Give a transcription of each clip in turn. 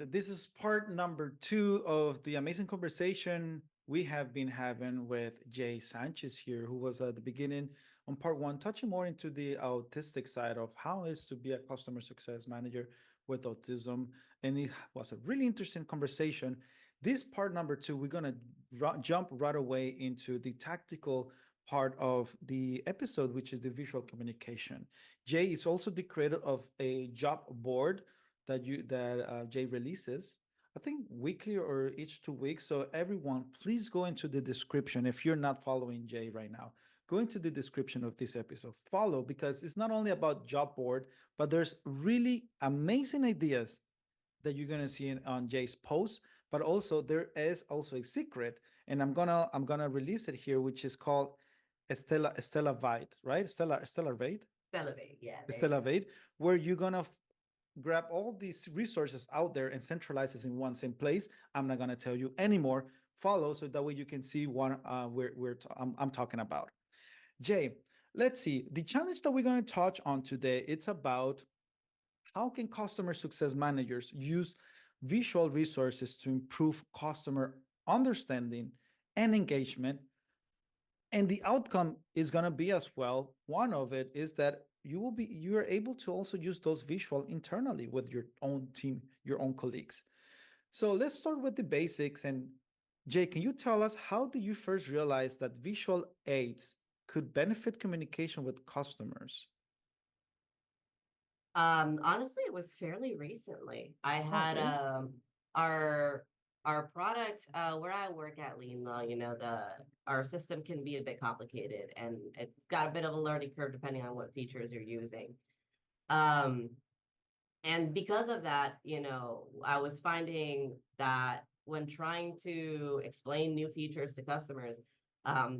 right, this is part number 2 of the amazing conversation we have been having with Jay Sanchez here, who was at the beginning on part 1, touching more into the autistic side of how it is to be a customer success manager with autism. And it was a really interesting conversation. This part number 2, we're going to jump right away into the tactical part of the episode, which is the visual communication. Jay is also the creator of a job board that Jay releases, I think weekly or each 2 weeks. So everyone, please go into the description if you're not following Jay right now. Go into the description of this episode. Follow because it's not only about job board, but there's really amazing ideas that you're gonna see on Jay's post. But also there is also a secret, and I'm gonna release it here, which is called Estella Vide, right? Stella Vide. Elevate. Yeah, there you Stella go. Vade, where you're gonna grab all these resources out there and centralize this in one same place. I'm not gonna tell you anymore. Follow so that way you can see what I'm talking about. Jay, let's see. The challenge that we're gonna touch on today, it's about how can customer success managers use visual resources to improve customer understanding and engagement, and the outcome is going to be as well, one of it is that you are able to also use those visual internally with your own team, your own colleagues. So let's start with the basics. And Jay, can you tell us, how did you first realize that visual aids could benefit communication with customers? Honestly, it was fairly recently. I had Okay. our our product where I work at Lean Law, the our system can be a bit complicated and it's got a bit of a learning curve depending on what features you're using. Um, and because of that, I was finding that when trying to explain new features to customers,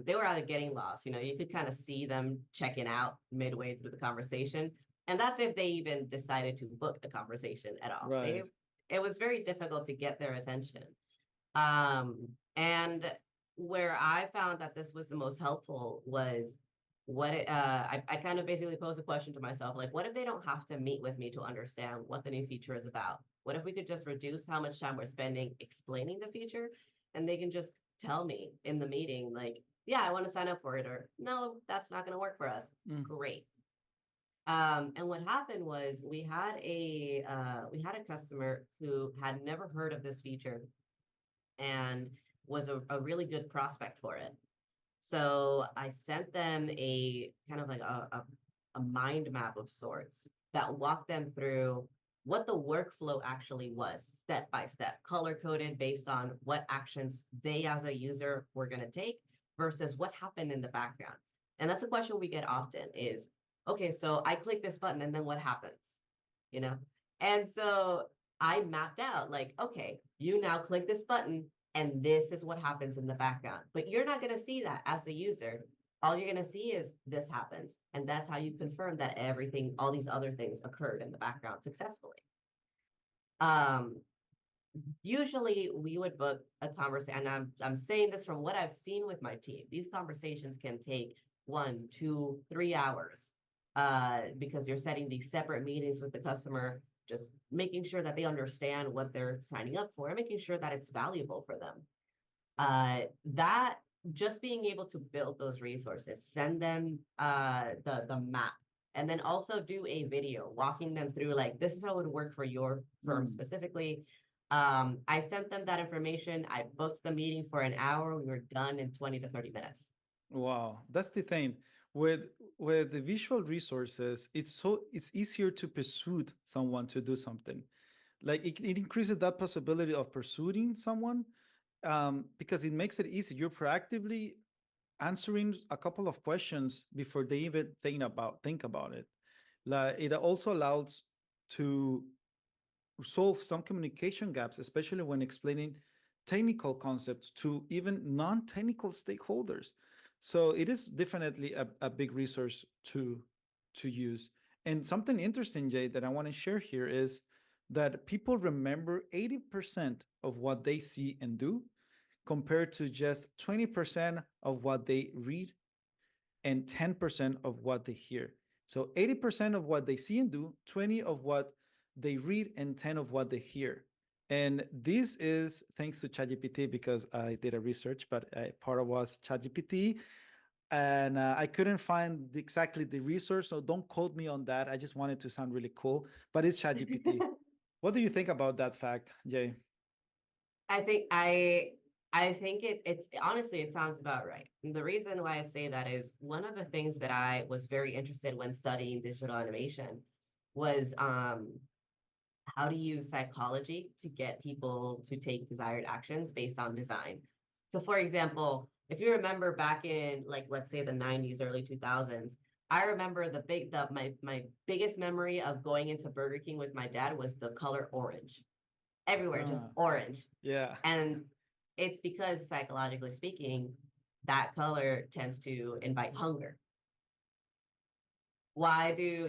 they were either getting lost. You could kind of see them checking out midway through the conversation, and that's if they even decided to book a conversation at all. Right. It was very difficult to get their attention. And where I found that this was the most helpful was I kind of basically posed a question to myself, like, what if they don't have to meet with me to understand what the new feature is about? What if we could just reduce how much time we're spending explaining the feature and they can just tell me in the meeting, like, yeah, I want to sign up for it, or no, that's not going to work for us. Mm. Great. And what happened was we had a customer who had never heard of this feature and was a really good prospect for it. So I sent them a kind of like a mind map of sorts that walked them through what the workflow actually was, step by step, color coded based on what actions they as a user were going to take versus what happened in the background. And that's a question we get often is, okay, so I click this button and then what happens? You know? And so I mapped out like, okay, you now click this button and this is what happens in the background. But you're not going to see that as the user. All you're going to see is this happens. And that's how you confirm that everything, all these other things occurred in the background successfully. Um, Usually we would book a conversation, and I'm saying this from what I've seen with my team. These conversations can take 1, 2, 3 hours because you're setting these separate meetings with the customer, just making sure that they understand what they're signing up for and making sure that it's valuable for them. That just being able to build those resources, send them the map, and then also do a video walking them through like this is how it would work for your firm Mm. specifically. I sent them that information. I booked the meeting for an hour. We were done in 20 to 30 minutes. Wow, that's the thing. With with the visual resources, it's easier to persuade someone to do something. Like it increases that possibility of pursuing someone, because it makes it easy. You're proactively answering a couple of questions before they even think about it. Like it also allows to solve some communication gaps, especially when explaining technical concepts to even non-technical stakeholders. So it is definitely a big resource to use. And something interesting, Jay, that I want to share here is that people remember 80% of what they see and do compared to just 20% of what they read and 10% of what they hear. So 80% of what they see and do, 20 of what they read, and 10 of what they hear. And this is thanks to ChatGPT because I did a research, but part of was ChatGPT, and I couldn't find exactly the resource, so don't quote me on that. I just wanted to sound really cool, but it's ChatGPT. What do you think about that fact, Jay? I think I think it's honestly it sounds about right. And the reason why I say that is one of the things that I was very interested when studying digital animation was how to use psychology to get people to take desired actions based on design. So for example, if you remember back in like let's say the 90s, early 2000s, I remember my biggest memory of going into Burger King with my dad was the color orange. Everywhere, just Ah, orange. yeah. And it's because psychologically speaking, that color tends to invite hunger. Why do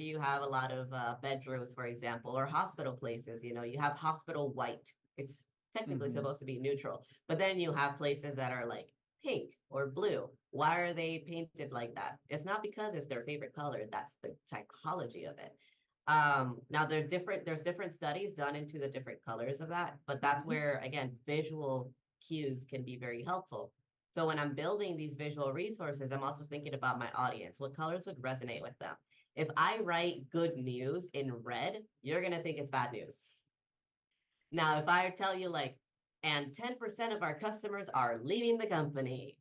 you have a lot of bedrooms, for example, or hospital places? You have hospital white. It's technically Hmm. supposed to be neutral, but then you have places that are like pink or blue. Why are they painted like that? It's not because it's their favorite color. That's the psychology of it. Now there's different studies done into the different colors of that, but that's Hmm. where again visual cues can be very helpful. So when I'm building these visual resources, I'm also thinking about my audience. What colors would resonate with them? If I write good news in red, you're going to think it's bad news. Now, if I tell you like, and 10% of our customers are leaving the company,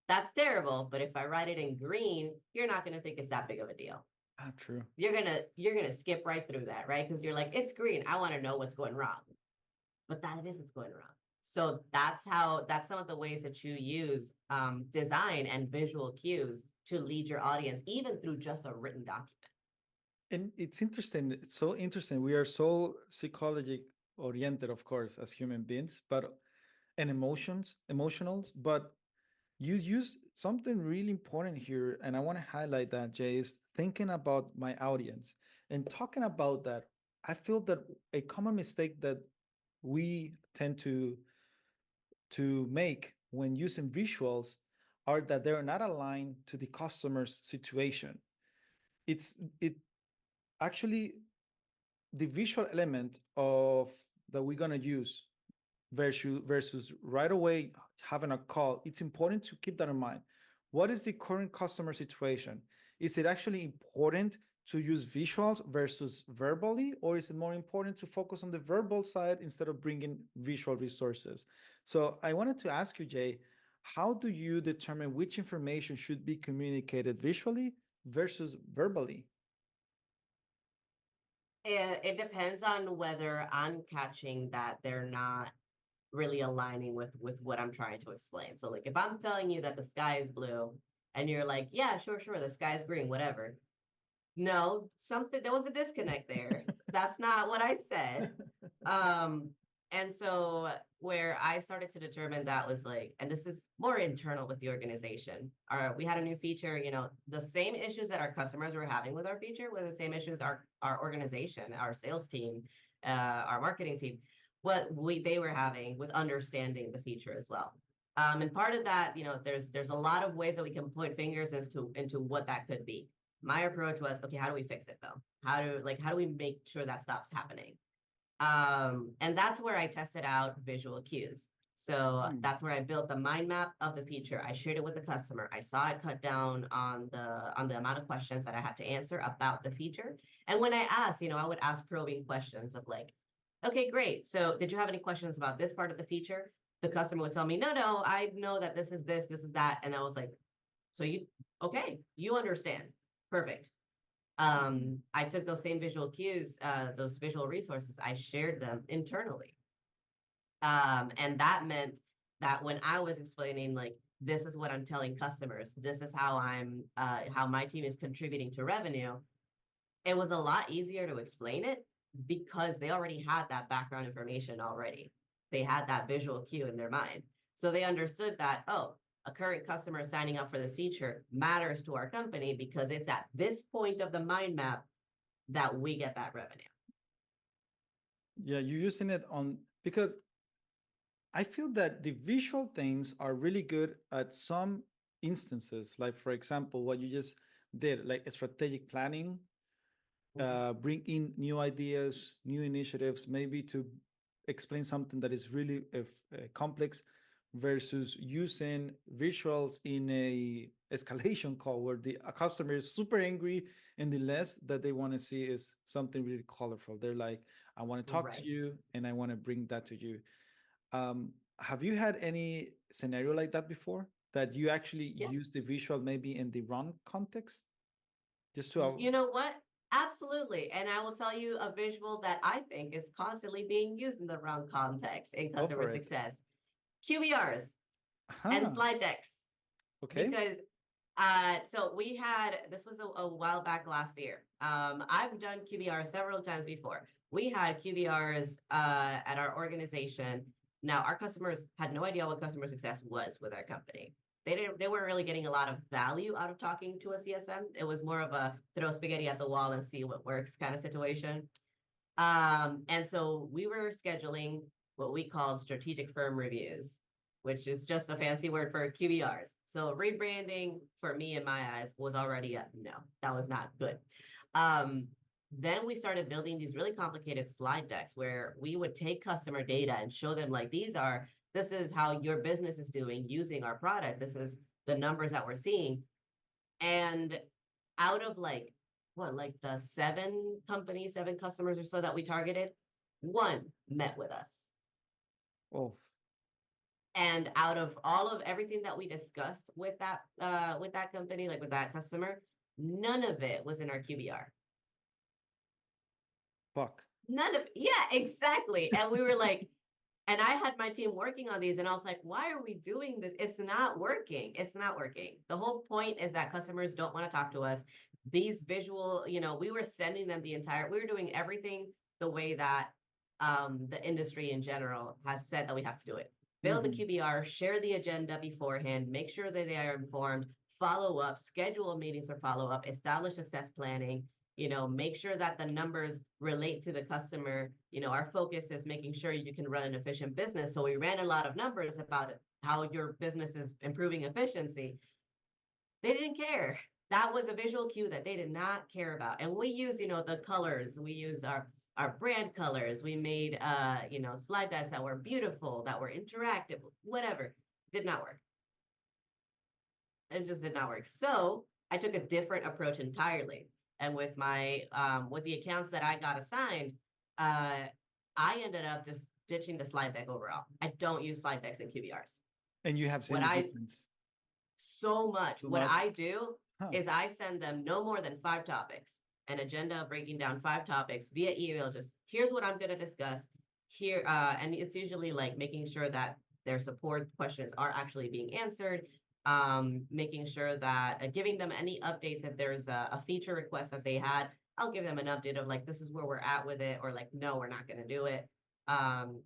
that's terrible. But if I write it in green, you're not going to think it's that big of a deal. Ah, true. You're gonna skip right through that, right? Because you're like, it's green. I want to know what's going wrong, but that it is it's going wrong. So that's some of the ways that you use design and visual cues to lead your audience, even through just a written document. And it's interesting. It's so interesting. We are so psychology oriented, of course, as human beings, but and emotionals. But you use something really important here, and I want to highlight that, Jay, is thinking about my audience and talking about that. I feel that a common mistake that we tend to make when using visuals are that they're not aligned to the customer's situation. It actually the visual element of that we're gonna use versus right away having a call. It's important to keep that in mind. What is the current customer situation? Is it actually important to use visuals versus verbally, or is it more important to focus on the verbal side instead of bringing visual resources? So I wanted to ask you, Jay, how do you determine which information should be communicated visually versus verbally? It depends on whether I'm catching that they're not really aligning with what I'm trying to explain. So like if I'm telling you that the sky is blue and you're like, yeah, sure, sure, the sky's green, whatever. No, something there was a disconnect there. That's not what I said. Um, and so where I started to determine that was like, and this is more internal with the organization. We had a new feature, the same issues that our customers were having with our feature were the same issues our organization, our sales team, our marketing team, what they were having with understanding the feature as well. And part of that, there's a lot of ways that we can point fingers as to into what that could be. My approach was, okay, how do we fix it though? How do we make sure that stops happening? And that's where I tested out visual cues. So Hmm. that's where I built the mind map of the feature. I shared it with the customer. I saw it cut down on the amount of questions that I had to answer about the feature. And when I asked, I would ask probing questions of like, okay, great. So did you have any questions about this part of the feature? The customer would tell me, no, no, I know that this is this, this is that. And I was like, so okay, you understand. Perfect. Hmm. I took those same visual cues, those visual resources, I shared them internally. And that meant that when I was explaining, like, this is what I'm telling customers, this is how my team is contributing to revenue, it was a lot easier to explain it because they already had that background information already. They had that visual cue in their mind. So they understood that, oh, a current customer signing up for this feature matters to our company because it's at this point of the mind map that we get that revenue. Yeah, you're using it on because I feel that the visual things are really good at some instances. Like, for example, what you just did, like strategic planning, Mhm. bring in new ideas, new initiatives, maybe to explain something that is really complex versus using visuals in a escalation call where the a customer is super angry and the less that they want to see is something really colorful. They're like, I want to talk to Right. you and I want to bring that to you. Have you had any scenario like that before that you actually Yeah. use the visual maybe in the wrong context? Just to You know what? Absolutely. And I will tell you a visual that I think is constantly being used in the wrong context in go customer for it. success. QBRs and Huh. slide decks. Okay. Because so we had this was a while back last year. I've done QBR several times before. We had QBRs at our organization. Now our customers had no idea what customer success was with our company. They weren't really getting a lot of value out of talking to a CSM. It was more of a throw spaghetti at the wall and see what works kind of situation. And so we were scheduling what we called strategic firm reviews, which is just a fancy word for QBRs. So rebranding for me in my eyes was already a no, that was not good. Um, then we started building these really complicated slide decks where we would take customer data and show them like this is how your business is doing using our product. This is the numbers that we're seeing. And out of like the seven customers or so that we targeted, one met with us. Oh, And out of all of everything that we discussed with that company, like with that customer, none of it was in our QBR. fuck. None of yeah, exactly. And we were like, and I had my team working on these, and I was like, why are we doing this? It's not working. It's not working. The whole point is that customers don't want to talk to us. These visual, we were sending them we were doing everything the way that the industry in general has said that we have to do it. Build the Hmm. QBR, share the agenda beforehand, make sure that they are informed, follow up, schedule meetings for follow up, establish success planning, make sure that the numbers relate to the customer. Our focus is making sure you can run an efficient business. So we ran a lot of numbers about it, how your business is improving efficiency. They didn't care. That was a visual cue that they did not care about. And we use, the colors. We use our brand colors. We made slide decks that were beautiful, that were interactive, whatever. Did not work. It just did not work. So I took a different approach entirely. And with my with the accounts that I got assigned, I ended up just ditching the slide deck overall. I don't use slide decks in QBRs. And you have seen What the I difference so much. too What much. I do Huh. is I send them no more than 5 topics, an agenda breaking down 5 topics via email. Just here's what I'm going to discuss here. And it's usually like making sure that their support questions are actually being answered, making sure that giving them any updates if there's a feature request that they had. I'll give them an update of like, this is where we're at with it, or like, no, we're not going to do it.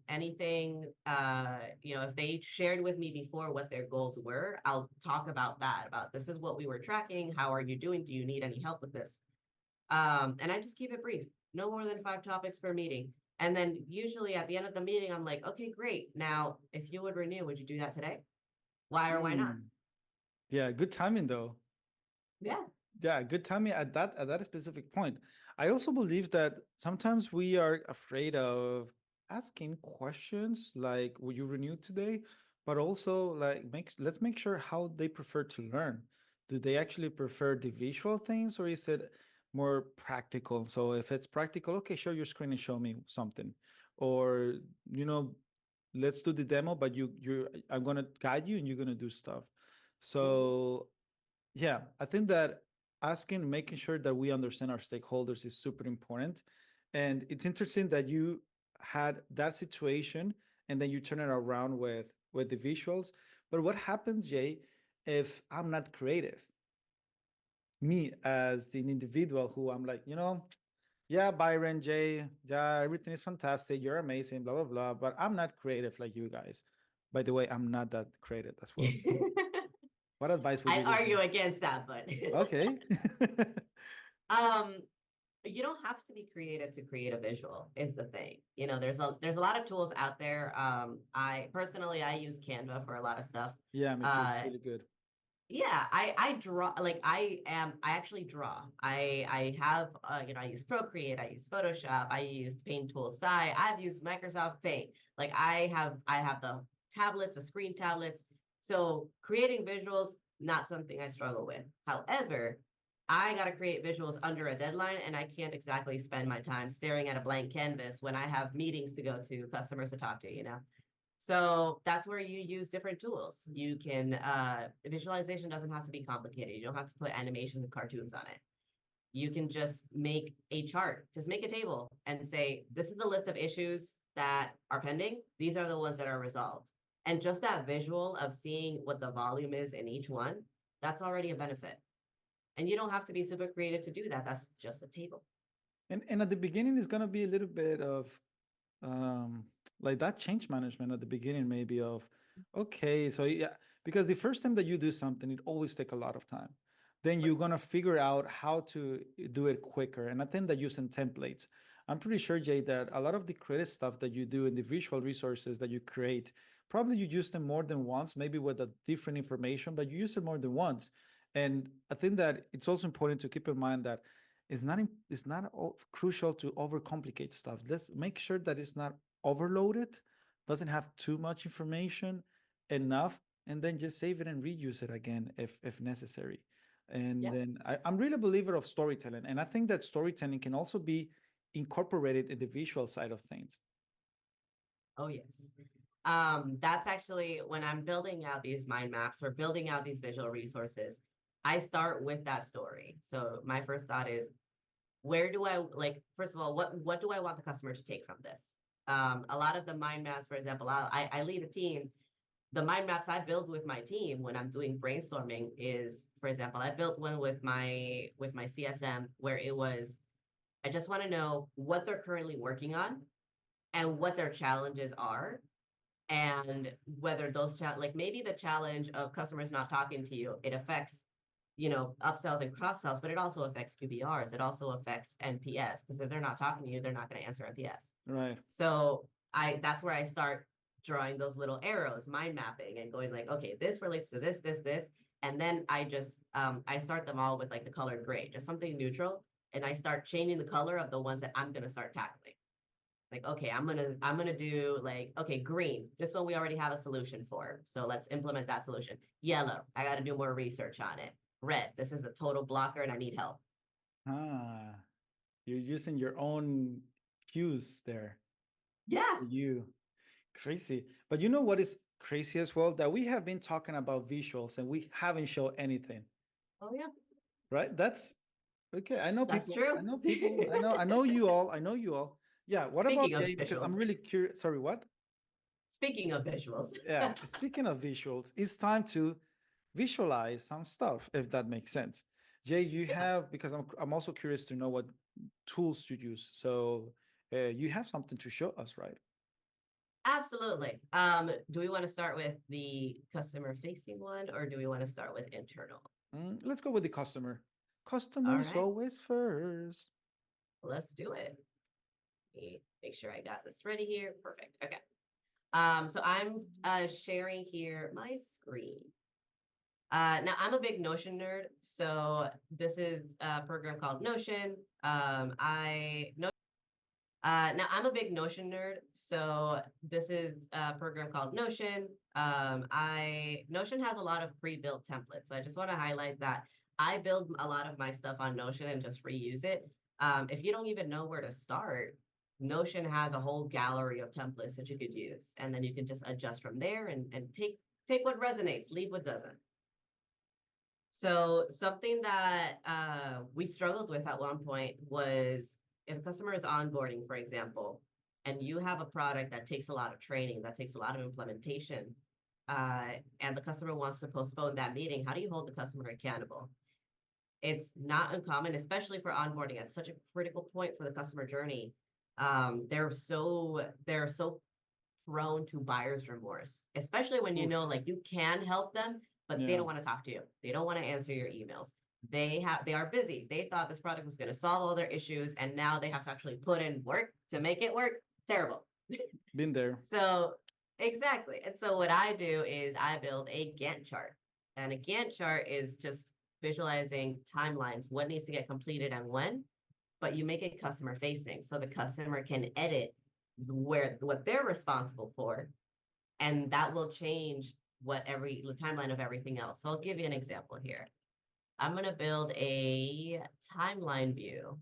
Anything, if they shared with me before what their goals were, I'll talk about that, about this is what we were tracking. How are you doing? Do you need any help with this? And I just keep it brief, no more than 5 topics per meeting. And then usually at the end of the meeting, I'm like, okay, great. Now, if you would renew, would you do that today? Why or why not? Hmm. Yeah, good timing though. Yeah. Yeah, good timing at that specific point. I also believe that sometimes we are afraid of asking questions like, "Will you renew today?" But also like let's make sure how they prefer to learn. Do they actually prefer the visual things or is it more practical? So if it's practical, okay, share your screen and show me something. Or, you know, let's do the demo, but you're I'm gonna guide you and you're gonna do stuff. Mhm. So yeah, I think that asking, making sure that we understand our stakeholders is super important. And it's interesting that you had that situation and then you turn it around with the visuals. But what happens, Jay, if I'm not creative? Me as the individual who I'm like, yeah, Byron, Jay, yeah, everything is fantastic. You're amazing, blah, blah, blah. But I'm not creative like you guys. By the way, I'm not that creative as well. What advice would I'd you give me? argue against that, but Okay. um, you don't have to be creative to create a visual is the thing. There's a lot of tools out there. I personally I use Canva for a lot of stuff. Yeah, me too. It's Uh, really good. Yeah, I draw, like I actually draw. I have I use Procreate, I use Photoshop, I used Paint Tool Sai, I've used Microsoft Paint. Like I have the tablets, the screen tablets. So creating visuals, not something I struggle with. However, I got to create visuals under a deadline, and I can't exactly spend my time staring at a blank canvas when I have meetings to go to, customers to talk to, you know? So that's where you use different tools. You can, visualization doesn't have to be complicated. You don't have to put animations and cartoons on it. You can just make a chart, just make a table and say, this is the list of issues that are pending. These are the ones that are resolved. And just that visual of seeing what the volume is in each one, that's already a benefit. And you don't have to be super creative to do that. That's just a table. And at the beginning, it's gonna be a little bit of um like that change management at the beginning, maybe of okay, so yeah, because the first time that you do something, it always take a lot of time. Then you're gonna figure out how to do it quicker. And I think that using templates, I'm pretty sure, Jay, that a lot of the creative stuff that you do and the visual resources that you create, probably you use them more than once, maybe with a different information, but you use it more than once. And I think that it's also important to keep in mind that it's not crucial to overcomplicate stuff. Let's make sure that it's not overloaded, doesn't have too much information, enough, and then just save it and reuse it again if necessary. And Yeah. then I'm really a believer of storytelling, and I think that storytelling can also be incorporated in the visual side of things. Oh, yes. That's actually when I'm building out these mind maps or building out these visual resources, I start with that story. So my first thought is, where do I like, first of all, what do I want the customer to take from this? A lot of the mind maps, for example, I lead a team. The mind maps I build with my team when I'm doing brainstorming is, for example, I built one with my CSM where it was, I just want to know what they're currently working on and what their challenges are, and whether those like maybe the challenge of customers not talking to you, it affects, upsells and cross sells, but it also affects QBRs. It also affects NPS, because if they're not talking to you, they're not going to answer NPS. Right. So that's where I start drawing those little arrows, mind mapping, and going like, okay, this relates to this, and then I start them all with like the color gray, just something neutral, and I start changing the color of the ones that I'm going to start tackling. Like, okay, I'm gonna do like, okay, green. This one we already have a solution for, so let's implement that solution. Yellow, I got to do more research on it. Red, this is a total blocker and I need help. Ah, you're using your own cues there Yeah. for you. Crazy. But you know what is crazy as well? That we have been talking about visuals and we haven't shown anything, Oh yeah, right? That's okay. I know that's people. true. I know people. I know you all. I know you all. Yeah. What Speaking about of Jay? Because visuals, I'm really curious. Sorry, what? speaking of visuals. Yeah. Speaking of visuals, it's time to visualize some stuff, if that makes sense. Jay, you Yeah, have, because I'm also curious to know what tools you use. So you have something to show us, right? absolutely. Do we want to start with the customer facing one, or do we want to start with internal? Let's go with the customer. All Customer is right, always first. let's do it. Let me make sure I got this ready here. Perfect. Okay. So I'm sharing here my screen. Now I'm a big Notion nerd, so this is a program called Notion. Now I'm a big Notion nerd, so this is a program called Notion. I Notion has a lot of pre-built templates. So I just want to highlight that I build a lot of my stuff on Notion and just reuse it. If you don't even know where to start, Notion has a whole gallery of templates that you could use, and then you can just adjust from there and take what resonates, leave what doesn't. So something that we struggled with at one point was, if a customer is onboarding, for example, and you have a product that takes a lot of training, that takes a lot of implementation, and the customer wants to postpone that meeting, how do you hold the customer accountable? It's not uncommon, especially for onboarding at such a critical point for the customer journey. They're so prone to buyer's remorse, especially when you know Oof. like you can help them, but they Yeah. don't want to talk to you. They don't want to answer your emails. They are busy. They thought this product was going to solve all their issues, and now they have to actually put in work to make it work. Terrible. Been there. So exactly. And so what I do is I build a Gantt chart. And a Gantt chart is just visualizing timelines, what needs to get completed and when, but you make it customer facing so the customer can edit what they're responsible for, and that will change the timeline of everything else. So I'll give you an example here. I'm going to build a timeline view.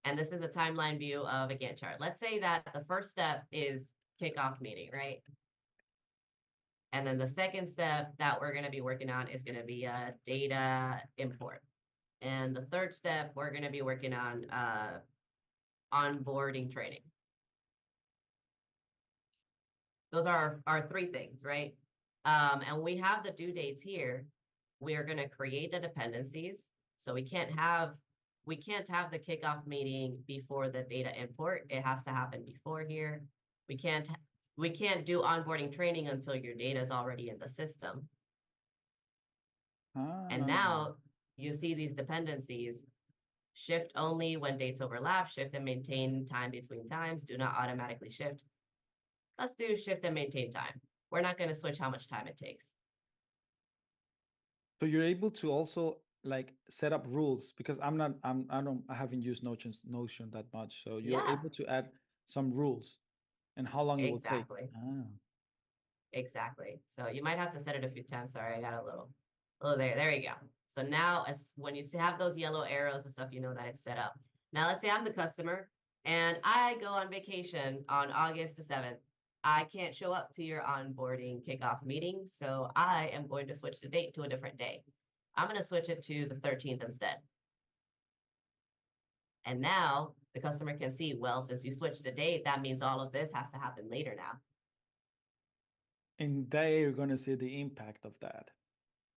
And this is a timeline view of a Gantt chart. Let's say that the first step is kickoff meeting, right? And then the second step that we're going to be working on is going to be a data import. And the third step, we're going to be working on onboarding training. Those are our three things, right? And we have the due dates here. We are going to create the dependencies. So we can't have the kickoff meeting before the data import. It has to happen before here. We can't do onboarding training until your data is already in the system. And Ah, now you see these dependencies. Shift only when dates overlap. Shift and maintain time between times. Do not automatically shift. Let's do shift and maintain time. We're not going to switch how much time it takes. so you're able to also like set up rules because I haven't used Notion that much. So you're Yeah, able to add some rules and how long it will take. exactly. Ah. Exactly. So you might have to set it a few times. Sorry, I got a little there. There you go. So now when you have those yellow arrows and stuff, you know that it's set up. Now let's say I'm the customer and I go on vacation on August the 7th. I can't show up to your onboarding kickoff meeting, so I am going to switch the date to a different day. I'm going to switch it to the 13th instead. And now the customer can see, well, since you switched the date, that means all of this has to happen later now. And they're going to see the impact of that.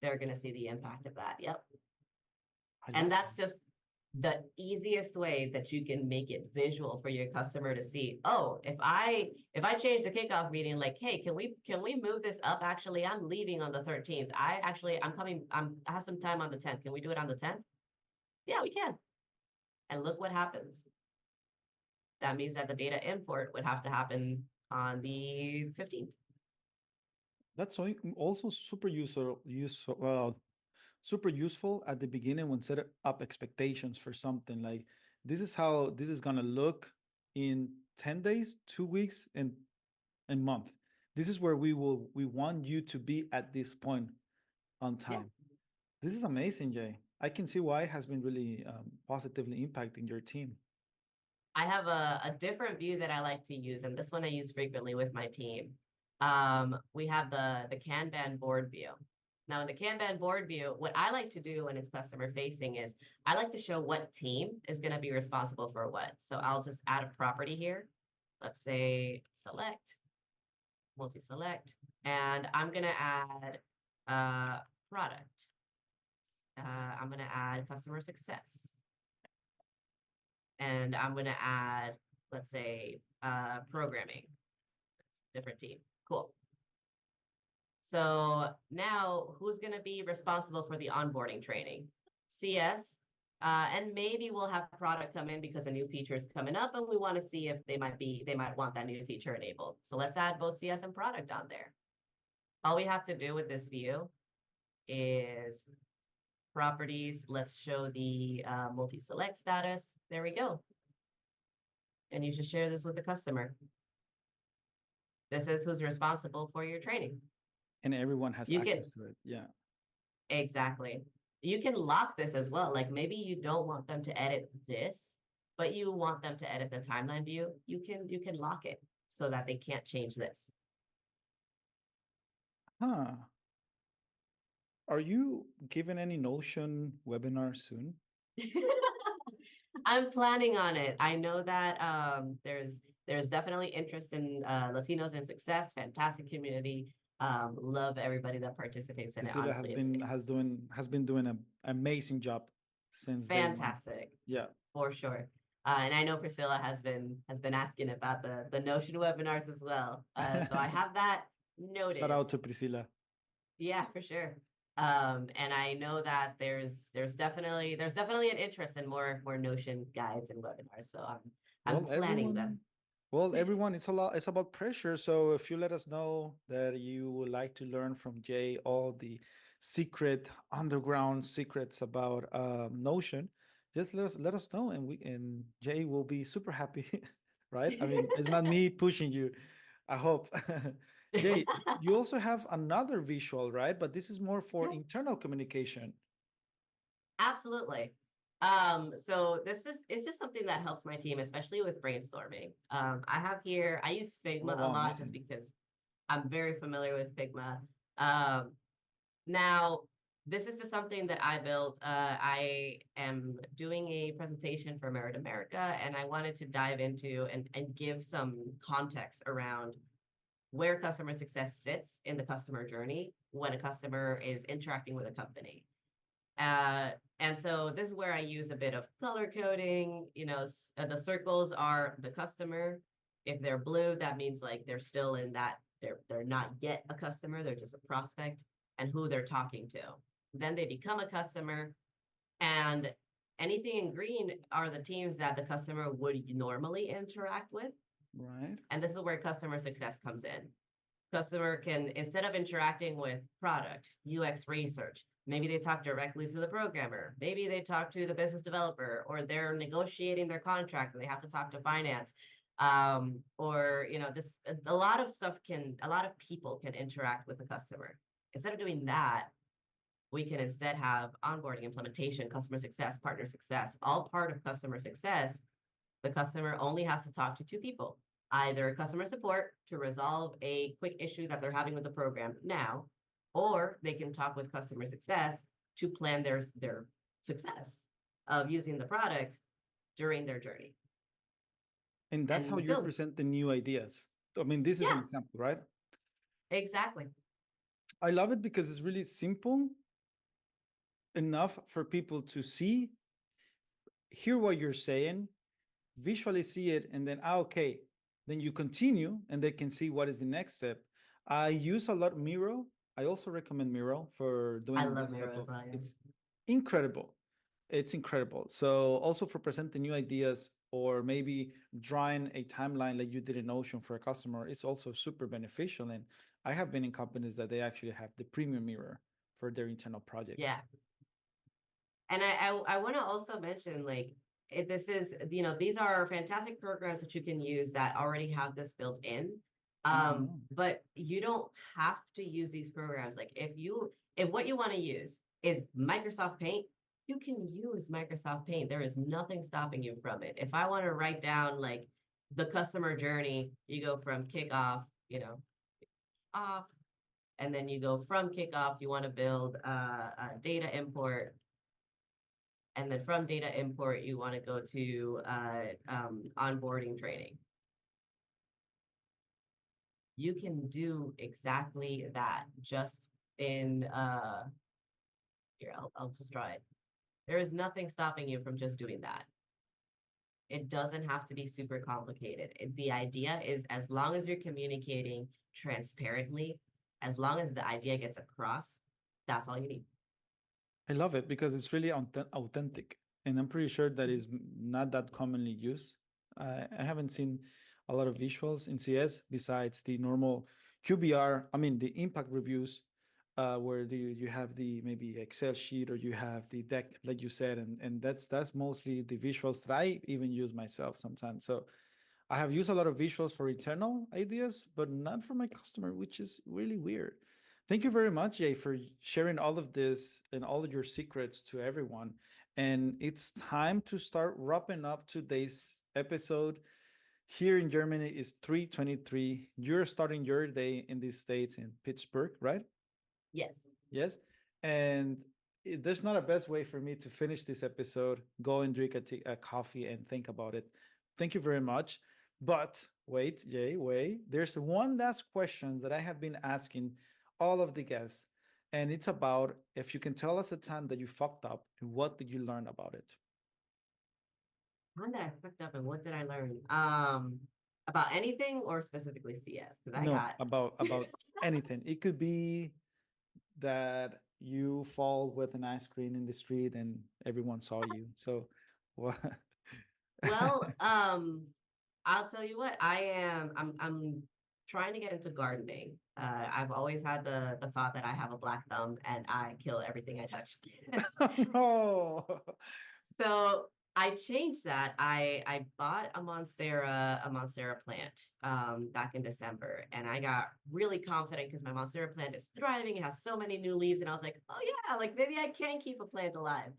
They're going to see the impact of that. Yep. I And love that's just the easiest way that you can make it visual for your customer to see. Oh, if I change the kickoff meeting, like, hey, can we move this up? Actually, I'm leaving on the 13th. I'm coming, I have some time on the 10th. Can we do it on the 10th? Yeah, we can. And look what happens. That means that the data import would have to happen on the 15th. That's also super useful at the beginning when set up expectations for something like this is how this is gonna look in 10 days, 2 weeks, and month. This is where we want you to be at this point on Yeah. time. This is amazing, Jay. I can see why it has been really positively impacting your team. I have a different view that I like to use, and this one I use frequently with my team. We have the Kanban board view. Now, in the Kanban board view, what I like to do when it's customer facing is I like to show what team is going to be responsible for what. So I'll just add a property here. Let's say select, multi-select, and I'm going to add product. I'm going to add customer success. And I'm going to add, let's say, programming. Different team. Cool. So now who's going to be responsible for the onboarding training? CS. And maybe we'll have product come in because a new feature is coming up and we want to see if they might want that new feature enabled. So let's add both CS and product on there. All we have to do with this view is properties. Let's show the multi-select status. There we go. And you should share this with the customer. This is who's responsible for your training. And everyone has You can, access to it. Yeah. exactly. You can lock this as well. Like maybe you don't want them to edit this, but you want them to edit the timeline view. You can lock it so that they can't change this. Huh. Are you giving any Notion webinar soon? I'm planning on it. I know that there's definitely interest in Latinos in success, fantastic community. Love everybody that participates in it. Priscilla Honestly, it's has been doing an amazing job since day one. fantastic Yeah. for sure. And I know Priscilla has been asking about the Notion webinars as well. So I have that Shout noted. out to Priscilla. Yeah, for sure. And I know that there's definitely an interest in more Notion guides and webinars. So I'm Well, planning them. Well, everyone, it's a lot. It's about pressure. So if you let us know that you would like to learn from Jay all the secret underground secrets about Notion, just let us know, and we and Jay will be super happy, right? I mean, it's not me pushing you. I hope. Jay, you also have another visual, right? But this is more for internal communication. Absolutely. So this is it's just something that helps my team, especially with brainstorming. I use Oh, Figma a wow, lot just amazing. because I'm very familiar with Figma. Um, Now, this is just something that I built. I am doing a presentation for Merit America, and I wanted to dive into and give some context around where customer success sits in the customer journey when a customer is interacting with a company. Uh, and so this is where I use a bit of color coding. The circles are the customer. If they're blue, that means like they're still in that they're not yet a customer, they're just a prospect, and who they're talking to. Then they become a customer, and anything in green are the teams that the customer would normally interact with. Right. And this is where customer success comes in. Customer can, instead of interacting with product, UX research, maybe they talk directly to the programmer, maybe they talk to the business developer, or they're negotiating their contract and they have to talk to finance. Or this a lot of stuff can a lot of people can interact with the customer. Instead of doing that, we can instead have onboarding, implementation, customer success, partner success, all part of customer success. The customer only has to talk to two people, either customer support to resolve a quick issue that they're having with the program now, or they can talk with customer success to plan their success of using the product during their journey. And that's how And you boom. present the new ideas. I mean, this is an Yeah, example, right? exactly. I love it because it's really simple enough for people to see, hear what you're saying, visually see it, and then, okay, then you continue and they can see what is the next step. I use a lot Miro. I also recommend Miro for I doing love this type Miro as of, well. Yeah. it's incredible. It's incredible. So also for presenting new ideas or maybe drawing a timeline like you did in Notion for a customer, it's also super beneficial. And I have been in companies that they actually have the premium mirror for their internal projects. Yeah. And I want to also mention like this is these are fantastic programs that you can use that already have this built in. Oh, I know. But you don't have to use these programs. Like if what you want to use is Microsoft Paint, you can use Microsoft Paint. There is nothing stopping you from it. If I want to write down like the customer journey, you go from kickoff, off, and then you go from kickoff. You want to build a data import, and then from data import, you want to go to onboarding training. You can do exactly that just in here. I'll just draw it. There is nothing stopping you from just doing that. It doesn't have to be super complicated. The idea is as long as you're communicating transparently, as long as the idea gets across, that's all you need. I love it because it's really authentic. And I'm pretty sure that Mhm. is not that commonly used. I haven't seen a lot of visuals in CS besides the normal QBR, I mean, the impact reviews, where you have the maybe Excel sheet or you have the deck, like you said, and that's mostly the visuals that I even use myself sometimes. So I have used a lot of visuals for internal ideas, but not for my customer, which is really weird. Thank you very much, Jay, for sharing all of this and all of your secrets to everyone. And it's time to start wrapping up today's episode. Here in Germany is 3:23. You're starting your day in these states in Pittsburgh, right? Yes. Yes. And there's not a best way for me to finish this episode, go and drink a coffee and think about it. Thank you very much. But wait, Jay, wait. There's one last question that I have been asking all of the guests. And it's about if you can tell us a time that you fucked up and what did you learn about it? How did I fucked up and what did I learn? About anything or specifically CS? Because I No, got about anything. It could be that you fall with an ice cream in the street and everyone saw you. So, what? well, I'll tell you what, I'm trying to get into gardening. I've always had the thought that I have a black thumb and I kill everything I touch. No. So I changed that. I bought a monstera plant back in December, and I got really confident because my monstera plant is thriving. It has so many new leaves, and I was like, oh yeah, like maybe I can keep a plant alive.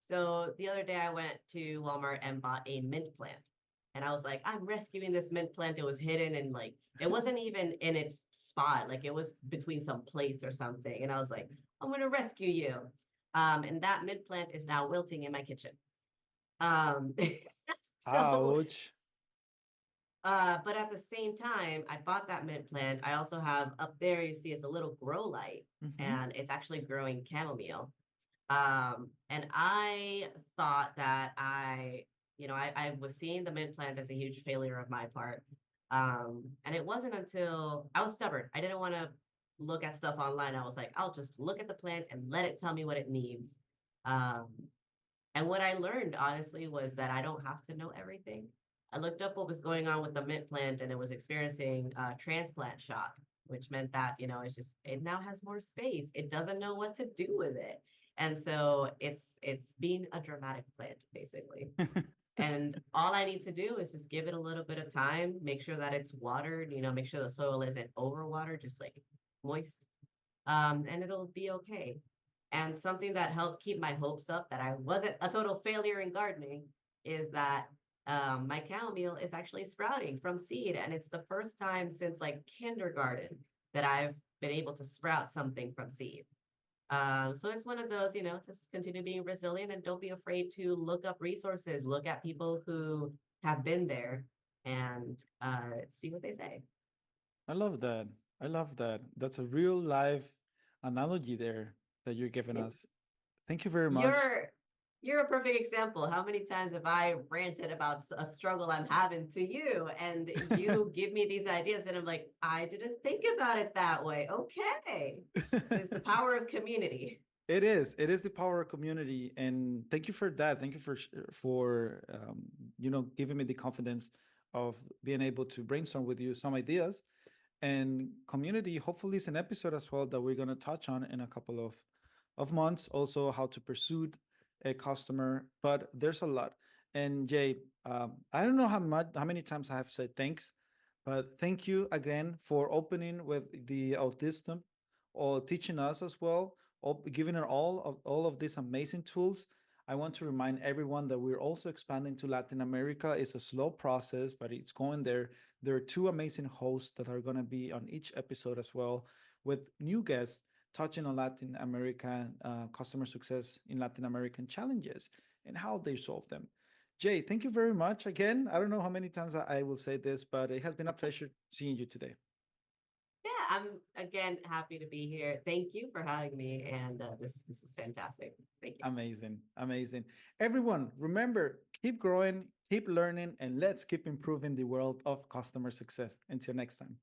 So the other day I went to Walmart and bought a mint plant. And I was like, I'm rescuing this mint plant. It was hidden and like it wasn't even in its spot. Like it was between some plates or something. And I was like, I'm gonna rescue you. And that mint plant is now wilting in my kitchen. Um, so Ouch. but at the same time, I bought that mint plant. I also have up there, you see, it's a little grow light, Hmm. and it's actually growing chamomile. And I thought that I was seeing the mint plant as a huge failure of my part. And it wasn't until I was stubborn. I didn't want to look at stuff online. I was like, I'll just look at the plant and let it tell me what it needs. Um, and what I learned, honestly, was that I don't have to know everything. I looked up what was going on with the mint plant, and it was experiencing transplant shock, which meant that, it now has more space. It doesn't know what to do with it. And so it's being a dramatic plant, basically. And all I need to do is just give it a little bit of time, make sure that it's watered, make sure the soil isn't overwatered, just like moist, and it'll be okay. And something that helped keep my hopes up that I wasn't a total failure in gardening is that my chamomile is actually sprouting from seed. And it's the first time since like kindergarten that I've been able to sprout something from seed. So it's one of those, just continue being resilient and don't be afraid to look up resources, look at people who have been there and see what they say. I love that. I love that. That's a real life analogy there that you're giving Yeah. us. Thank you very much. You're you're a perfect example. How many times have I ranted about a struggle I'm having to you, and you give me these ideas, and I'm like, I didn't think about it that way. Okay, it's the power of community. It is. It is the power of community, and thank you for that. Thank you for giving me the confidence of being able to brainstorm with you some ideas. And community, hopefully, is an episode as well that we're going to touch on in a couple of months. Also, how to pursue a customer, but there's a lot. And Jay, I don't know how many times I have said thanks, but thank you again for opening with the autism or teaching us as well, giving it all of these amazing tools. I want to remind everyone that we're also expanding to Latin America. It's a slow process, but it's going there. There are two amazing hosts that are going to be on each episode as well, with new guests touching on Latin American customer success in Latin American challenges and how they solve them. Jay, thank you very much again. I don't know how many times I will say this, but it has been a pleasure seeing you today. Yeah, I'm again happy to be here. Thank you for having me, and this was fantastic. Thank you. Amazing, amazing. Everyone, remember, keep growing, keep learning, and let's keep improving the world of customer success. Until next time.